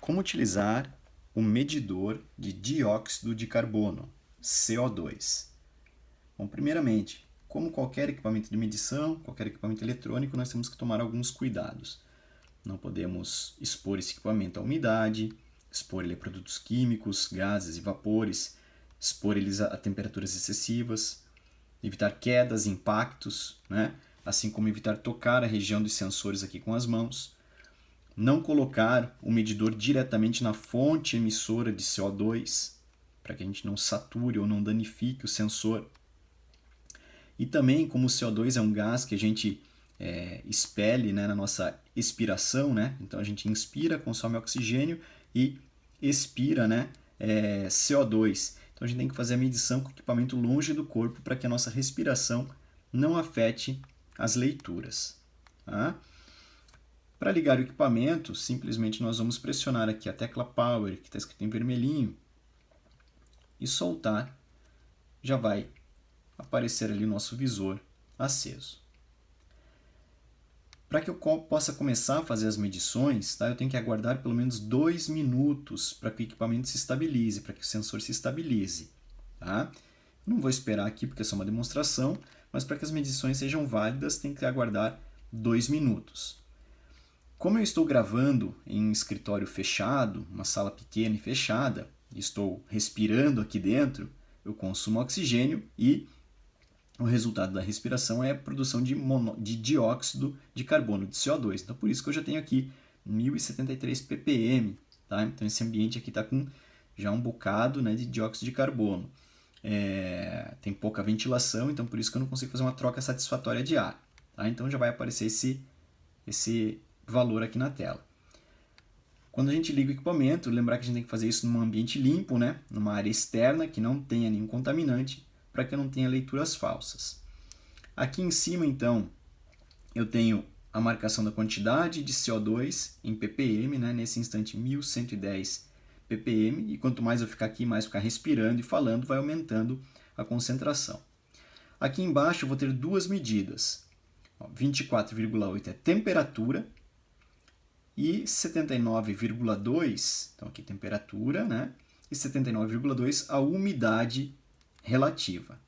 Como utilizar o medidor de dióxido de carbono, CO2? Bom, primeiramente, como qualquer equipamento de medição, qualquer equipamento eletrônico, nós temos que tomar alguns cuidados. Não podemos expor esse equipamento à umidade, expor ele a produtos químicos, gases e vapores, expor eles a temperaturas excessivas, evitar quedas, impactos, né? Assim como evitar tocar a região dos sensores aqui com as mãos. Não colocar o medidor diretamente na fonte emissora de CO2, para que a gente não sature ou não danifique o sensor. E também, como o CO2 é um gás que a gente expele, né, na nossa expiração, né? Então a gente inspira, consome oxigênio e expira, né, CO2. Então a gente tem que fazer a medição com o equipamento longe do corpo para que a nossa respiração não afete as leituras. Tá? Para ligar o equipamento, simplesmente nós vamos pressionar aqui a tecla Power, que está escrito em vermelhinho, e soltar, já vai aparecer ali o nosso visor aceso. Para que eu possa começar a fazer as medições, tá, eu tenho que aguardar pelo menos 2 minutos para que o equipamento se estabilize, para que o sensor se estabilize. Tá? Eu não vou esperar aqui porque é só uma demonstração, mas para que as medições sejam válidas, tem que aguardar 2 minutos. Como eu estou gravando em um escritório fechado, uma sala pequena e fechada, e estou respirando aqui dentro, eu consumo oxigênio e o resultado da respiração é a produção de dióxido de carbono, de CO2. Então, por isso que eu já tenho aqui 1073 ppm. Tá? Então, esse ambiente aqui está com já um bocado, né, de dióxido de carbono. Tem pouca ventilação, então por isso que eu não consigo fazer uma troca satisfatória de ar. Tá? Então, já vai aparecer esse valor aqui na tela. Quando a gente liga o equipamento, lembrar que a gente tem que fazer isso num ambiente limpo, né? Numa área externa que não tenha nenhum contaminante, para que não tenha leituras falsas. Aqui em cima, então, eu tenho a marcação da quantidade de CO2 em ppm, né? Nesse instante 1110 ppm, e quanto mais eu ficar aqui, mais ficar respirando e falando, vai aumentando a concentração. Aqui embaixo eu vou ter duas medidas. 24,8 é temperatura, e 79,2, então aqui temperatura, né? E 79,2 a umidade relativa.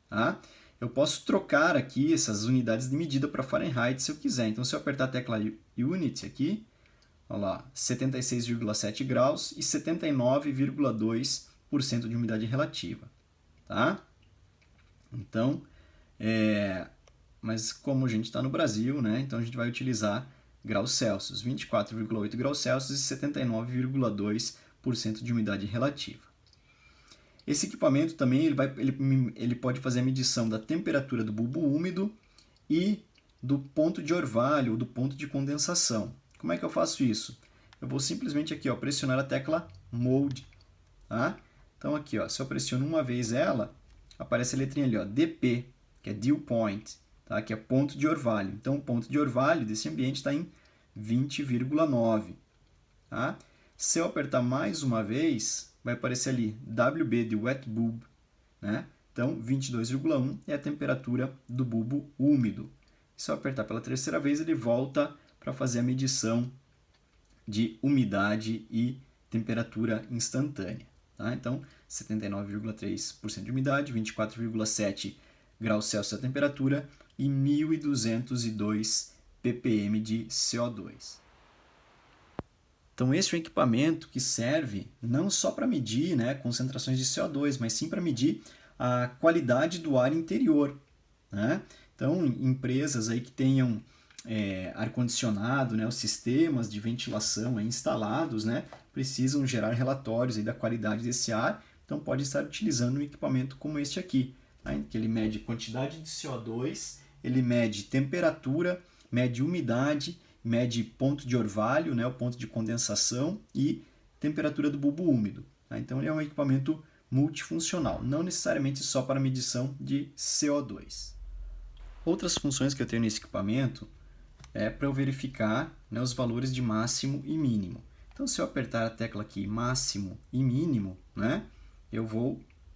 Tá? Eu posso trocar aqui essas unidades de medida para Fahrenheit se eu quiser. Então, se eu apertar a tecla Unit aqui, olha lá, 76,7 graus e 79,2% de umidade relativa. Tá? Então, mas como a gente está no Brasil, né? Então a gente vai utilizar graus Celsius, 24,8 graus Celsius e 79,2% de umidade relativa. Esse equipamento também ele pode fazer a medição da temperatura do bulbo úmido e do ponto de orvalho, ou do ponto de condensação. Como é que eu faço isso? Eu vou simplesmente aqui, ó, pressionar a tecla Mode. Tá? Então aqui, ó, se eu pressiono uma vez ela, aparece a letrinha ali, ó, DP, que é Dew Point. Tá? Que é ponto de orvalho. Então, o ponto de orvalho desse ambiente está em 20,9. Tá? Se eu apertar mais uma vez, vai aparecer ali WB de Wet Bulb. Né? Então, 22,1 é a temperatura do bulbo úmido. Se eu apertar pela terceira vez, ele volta para fazer a medição de umidade e temperatura instantânea. Tá? Então, 79,3% de umidade, 24,7 graus Celsius a temperatura e 1.202 ppm de CO2. Então, esse é um equipamento que serve não só para medir, né, concentrações de CO2, mas sim para medir a qualidade do ar interior. Né? Então, empresas aí que tenham ar-condicionado, né, os sistemas de ventilação aí instalados, né, precisam gerar relatórios aí da qualidade desse ar, então pode estar utilizando um equipamento como este aqui, né, que ele mede quantidade de CO2, ele mede temperatura, mede umidade, mede ponto de orvalho, né, o ponto de condensação e temperatura do bulbo úmido. Tá? Então ele é um equipamento multifuncional, não necessariamente só para medição de CO2. Outras funções que eu tenho nesse equipamento é para eu verificar, né, os valores de máximo e mínimo. Então, se eu apertar a tecla aqui, máximo e mínimo, né,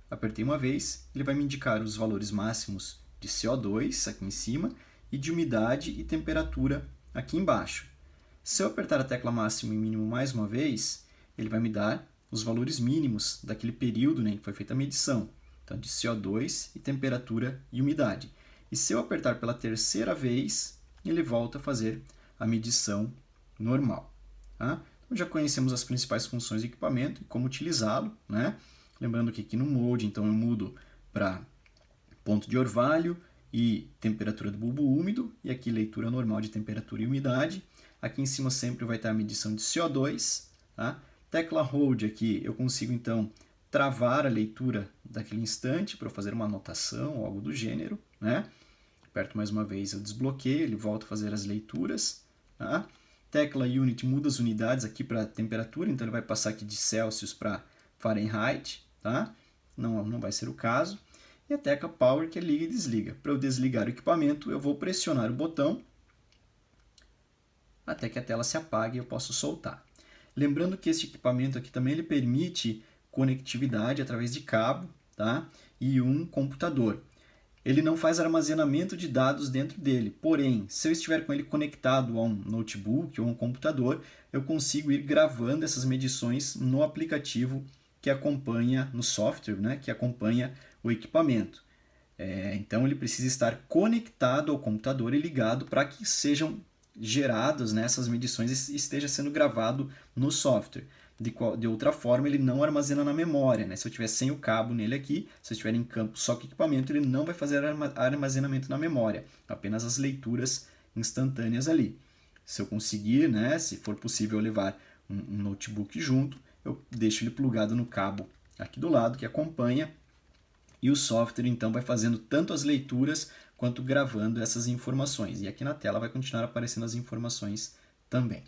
apertei uma vez, ele vai me indicar os valores máximos de CO2 aqui em cima e de umidade e temperatura aqui embaixo. Se eu apertar a tecla máximo e mínimo mais uma vez, ele vai me dar os valores mínimos daquele período, né, em que foi feita a medição. Então, de CO2 e temperatura e umidade. E se eu apertar pela terceira vez, ele volta a fazer a medição normal. Tá? Então, já conhecemos as principais funções do equipamento e como utilizá-lo, né? Lembrando que aqui no Mode, então eu mudo para ponto de orvalho e temperatura do bulbo úmido, e aqui leitura normal de temperatura e umidade. Aqui em cima sempre vai estar a medição de CO2. Tá? Tecla Hold aqui eu consigo então travar a leitura daquele instante para fazer uma anotação ou algo do gênero. Né? Aperto mais uma vez, eu desbloqueio, ele volta a fazer as leituras. Tá? Tecla Unit muda as unidades aqui para temperatura, então ele vai passar aqui de Celsius para Fahrenheit. Tá? Não vai ser o caso. E a tecla Power, que é liga e desliga. Para eu desligar o equipamento, eu vou pressionar o botão até que a tela se apague e eu posso soltar. Lembrando que este equipamento aqui também ele permite conectividade através de cabo, tá? E um computador. Ele não faz armazenamento de dados dentro dele, porém, se eu estiver com ele conectado a um notebook ou um computador, eu consigo ir gravando essas medições no aplicativo que acompanha, no software, né, que acompanha o equipamento. Então ele precisa estar conectado ao computador e ligado para que sejam geradas, né, essas medições e esteja sendo gravado no software. De outra forma, ele não armazena na memória. Né? Se eu tiver sem o cabo nele aqui, se eu estiver em campo só com equipamento, ele não vai fazer armazenamento na memória, apenas as leituras instantâneas ali. Se eu conseguir, né, se for possível levar um notebook junto, eu deixo ele plugado no cabo aqui do lado, que acompanha, e o software então vai fazendo tanto as leituras quanto gravando essas informações. E aqui na tela vai continuar aparecendo as informações também.